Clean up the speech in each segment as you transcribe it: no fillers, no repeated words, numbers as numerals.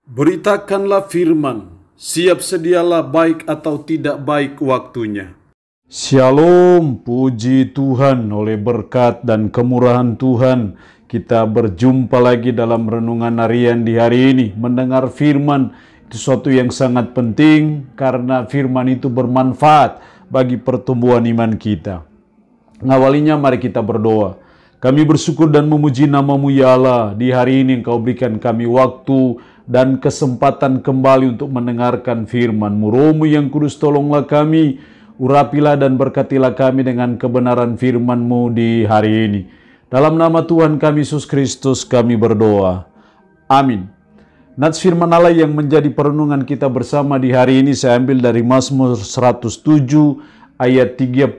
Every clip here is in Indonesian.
Beritakanlah firman, siap sedialah baik atau tidak baik waktunya. Shalom, puji Tuhan. Oleh berkat dan kemurahan Tuhan, kita berjumpa lagi dalam renungan harian di hari ini. Mendengar firman itu suatu yang sangat penting karena firman itu bermanfaat bagi pertumbuhan iman kita. Ngawalinya mari kita berdoa. Kami bersyukur dan memuji nama-Mu ya Allah. Di hari ini Engkau berikan kami waktu dan kesempatan kembali untuk mendengarkan firman-Mu. Roh-Mu yang kudus, tolonglah kami, urapilah dan berkatilah kami dengan kebenaran firman-Mu di hari ini. Dalam nama Tuhan kami Yesus Kristus kami berdoa. Amin. Nats firman Allah yang menjadi perenungan kita bersama di hari ini saya ambil dari Mazmur 107 ayat 38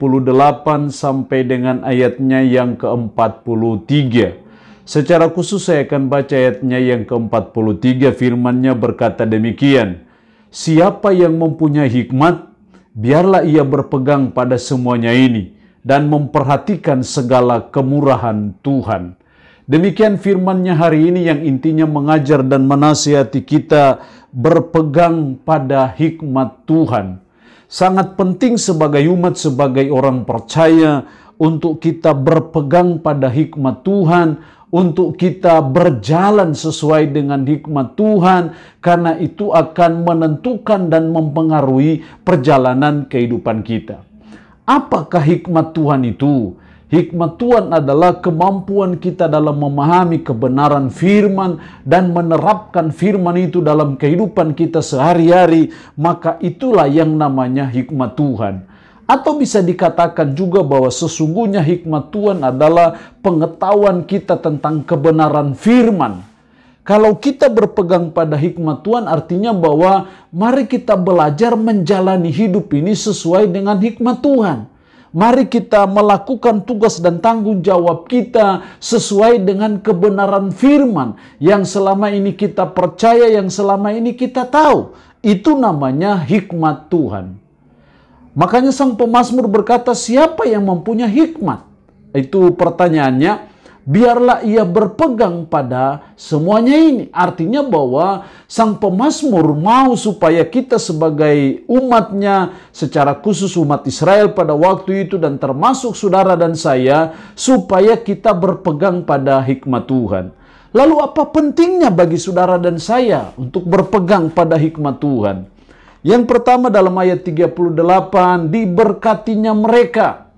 sampai dengan ayatnya yang ke-43. Secara khusus saya akan baca ayatnya yang ke-43, firman-Nya berkata demikian. Siapa yang mempunyai hikmat, biarlah ia berpegang pada semuanya ini dan memperhatikan segala kemurahan Tuhan. Demikian firman-Nya hari ini yang intinya mengajar dan menasihati kita berpegang pada hikmat Tuhan. Sangat penting sebagai umat, sebagai orang percaya untuk kita berpegang pada hikmat Tuhan, untuk kita berjalan sesuai dengan hikmat Tuhan, karena itu akan menentukan dan mempengaruhi perjalanan kehidupan kita. Apakah hikmat Tuhan itu? Hikmat Tuhan adalah kemampuan kita dalam memahami kebenaran firman dan menerapkan firman itu dalam kehidupan kita sehari-hari, maka itulah yang namanya hikmat Tuhan. Atau bisa dikatakan juga bahwa sesungguhnya hikmat Tuhan adalah pengetahuan kita tentang kebenaran firman. Kalau kita berpegang pada hikmat Tuhan artinya bahwa mari kita belajar menjalani hidup ini sesuai dengan hikmat Tuhan. Mari kita melakukan tugas dan tanggung jawab kita sesuai dengan kebenaran firman yang selama ini kita percaya, yang selama ini kita tahu. Itu namanya hikmat Tuhan. Makanya sang pemazmur berkata, siapa yang mempunyai hikmat? Itu pertanyaannya. Biarlah ia berpegang pada semuanya ini. Artinya bahwa sang pemazmur mau supaya kita sebagai umatnya, secara khusus umat Israel pada waktu itu dan termasuk saudara dan saya, supaya kita berpegang pada hikmat Tuhan. Lalu apa pentingnya bagi saudara dan saya untuk berpegang pada hikmat Tuhan? Yang pertama dalam ayat 38, diberkatinya mereka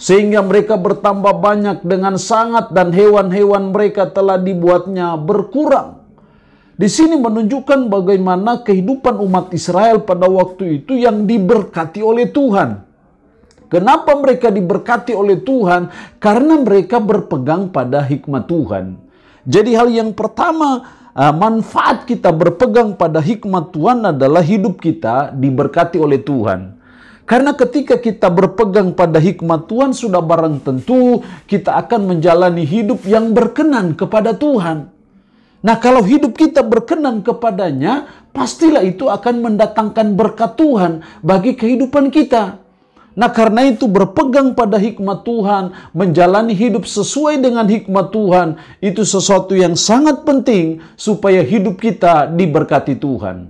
sehingga mereka bertambah banyak dengan sangat dan hewan-hewan mereka telah dibuatnya berkurang. Di sini menunjukkan bagaimana kehidupan umat Israel pada waktu itu yang diberkati oleh Tuhan. Kenapa mereka diberkati oleh Tuhan? Karena mereka berpegang pada hikmat Tuhan. Jadi hal yang pertama, manfaat kita berpegang pada hikmat Tuhan adalah hidup kita diberkati oleh Tuhan. Karena ketika kita berpegang pada hikmat Tuhan, sudah barang tentu kita akan menjalani hidup yang berkenan kepada Tuhan. Nah, kalau hidup kita berkenan kepadanya, pastilah itu akan mendatangkan berkat Tuhan bagi kehidupan kita. Nah, karena itu berpegang pada hikmat Tuhan, menjalani hidup sesuai dengan hikmat Tuhan, itu sesuatu yang sangat penting supaya hidup kita diberkati Tuhan.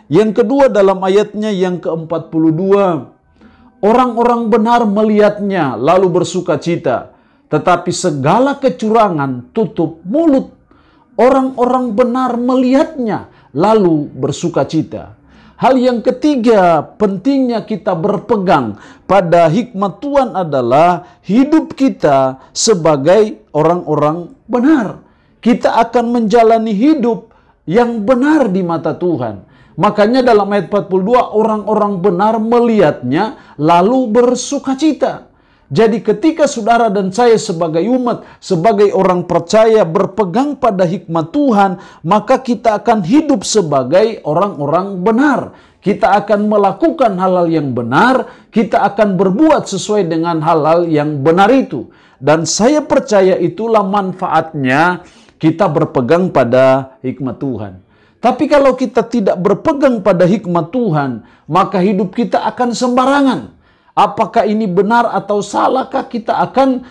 Yang kedua dalam ayatnya yang ke-42, orang-orang benar melihatnya lalu bersuka cita, tetapi segala kecurangan tutup mulut. Orang-orang benar melihatnya lalu bersuka cita. Hal yang ketiga, pentingnya kita berpegang pada hikmat Tuhan adalah hidup kita sebagai orang-orang benar. Kita akan menjalani hidup yang benar di mata Tuhan. Makanya dalam ayat 42, orang-orang benar melihatnya lalu bersukacita. Jadi ketika saudara dan saya sebagai umat, sebagai orang percaya berpegang pada hikmat Tuhan, maka kita akan hidup sebagai orang-orang benar. Kita akan melakukan hal-hal yang benar, kita akan berbuat sesuai dengan hal-hal yang benar itu. Dan saya percaya itulah manfaatnya kita berpegang pada hikmat Tuhan. Tapi kalau kita tidak berpegang pada hikmat Tuhan, maka hidup kita akan sembarangan. Apakah ini benar atau salahkah, kita akan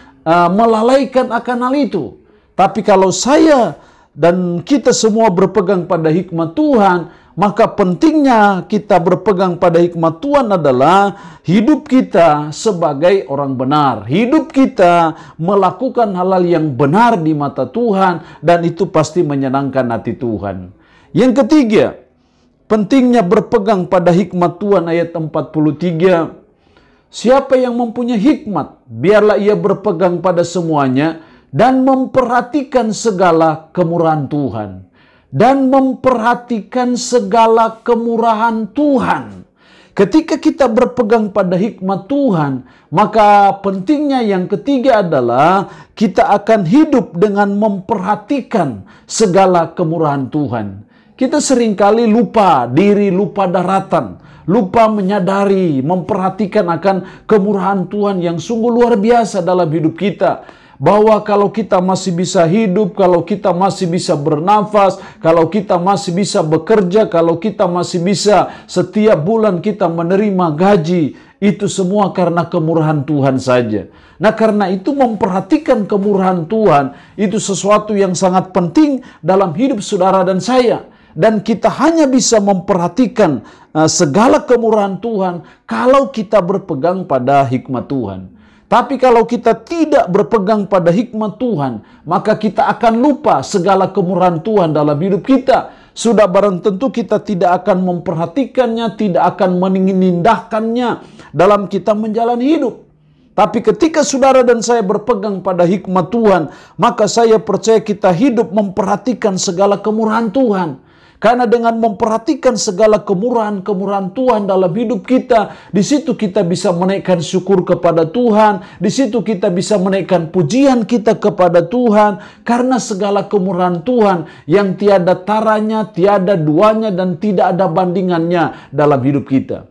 melalaikan akan hal itu. Tapi kalau saya dan kita semua berpegang pada hikmat Tuhan, maka pentingnya kita berpegang pada hikmat Tuhan adalah hidup kita sebagai orang benar. Hidup kita melakukan hal-hal yang benar di mata Tuhan, dan itu pasti menyenangkan hati Tuhan. Yang ketiga, pentingnya berpegang pada hikmat Tuhan ayat 43. Siapa yang mempunyai hikmat, biarlah ia berpegang pada semuanya dan memperhatikan segala kemurahan Tuhan. Dan memperhatikan segala kemurahan Tuhan. Ketika kita berpegang pada hikmat Tuhan, maka pentingnya yang ketiga adalah kita akan hidup dengan memperhatikan segala kemurahan Tuhan. Kita seringkali lupa diri, lupa daratan, lupa menyadari, memperhatikan akan kemurahan Tuhan yang sungguh luar biasa dalam hidup kita. Bahwa kalau kita masih bisa hidup, kalau kita masih bisa bernafas, kalau kita masih bisa bekerja, kalau kita masih bisa setiap bulan kita menerima gaji, itu semua karena kemurahan Tuhan saja. Nah, karena itu memperhatikan kemurahan Tuhan itu sesuatu yang sangat penting dalam hidup saudara dan saya. Dan kita hanya bisa memperhatikan segala kemurahan Tuhan kalau kita berpegang pada hikmat Tuhan. Tapi kalau kita tidak berpegang pada hikmat Tuhan, maka kita akan lupa segala kemurahan Tuhan dalam hidup kita. Sudah barang tentu kita tidak akan memperhatikannya, tidak akan menindahkannya dalam kita menjalani hidup. Tapi ketika saudara dan saya berpegang pada hikmat Tuhan, maka saya percaya kita hidup memperhatikan segala kemurahan Tuhan. Karena dengan memperhatikan segala kemurahan-kemurahan Tuhan dalam hidup kita, di situ kita bisa menaikkan syukur kepada Tuhan, di situ kita bisa menaikkan pujian kita kepada Tuhan, karena segala kemurahan Tuhan yang tiada taranya, tiada duanya, dan tidak ada bandingannya dalam hidup kita.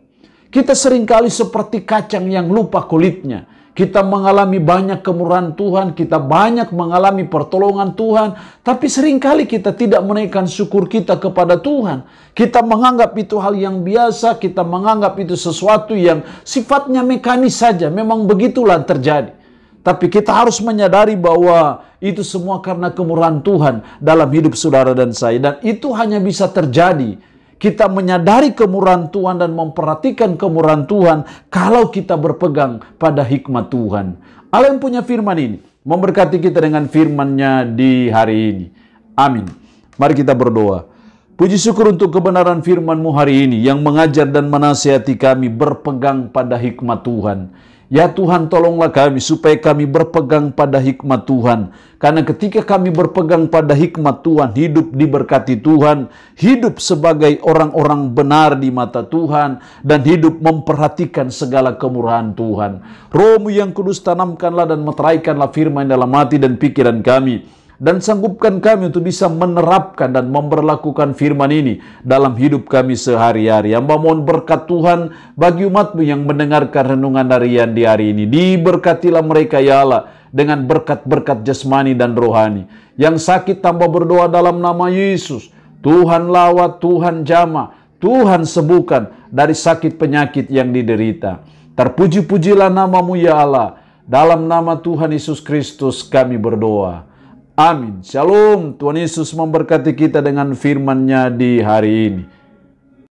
Kita seringkali seperti kacang yang lupa kulitnya. Kita mengalami banyak kemurahan Tuhan, kita banyak mengalami pertolongan Tuhan, tapi seringkali kita tidak menaikkan syukur kita kepada Tuhan. Kita menganggap itu hal yang biasa, kita menganggap itu sesuatu yang sifatnya mekanis saja, memang begitulah terjadi. Tapi kita harus menyadari bahwa itu semua karena kemurahan Tuhan dalam hidup saudara dan saya, dan itu hanya bisa terjadi kita menyadari kemurahan Tuhan dan memperhatikan kemurahan Tuhan kalau kita berpegang pada hikmat Tuhan. Allah yang punya firman ini memberkati kita dengan firman-Nya di hari ini. Amin. Mari kita berdoa. Puji syukur untuk kebenaran firman-Mu hari ini yang mengajar dan menasihati kami berpegang pada hikmat Tuhan. Ya Tuhan, tolonglah kami supaya kami berpegang pada hikmat Tuhan. Karena ketika kami berpegang pada hikmat Tuhan, hidup diberkati Tuhan, hidup sebagai orang-orang benar di mata Tuhan, dan hidup memperhatikan segala kemurahan Tuhan. Roh-Mu yang kudus, tanamkanlah dan meteraikanlah firman dalam hati dan pikiran kami. Dan sanggupkan kami untuk bisa menerapkan dan memberlakukan firman ini dalam hidup kami sehari-hari. Hamba mohon berkat Tuhan bagi umat-Mu yang mendengarkan renungan harian di hari ini. Diberkatilah mereka ya Allah dengan berkat-berkat jasmani dan rohani. Yang sakit tambah berdoa dalam nama Yesus. Tuhan lawat, Tuhan jamah, Tuhan sembuhkan dari sakit penyakit yang diderita. Terpuji-pujilah nama-Mu ya Allah. Dalam nama Tuhan Yesus Kristus kami berdoa. Amin. Shalom. Tuhan Yesus memberkati kita dengan firman-Nya di hari ini.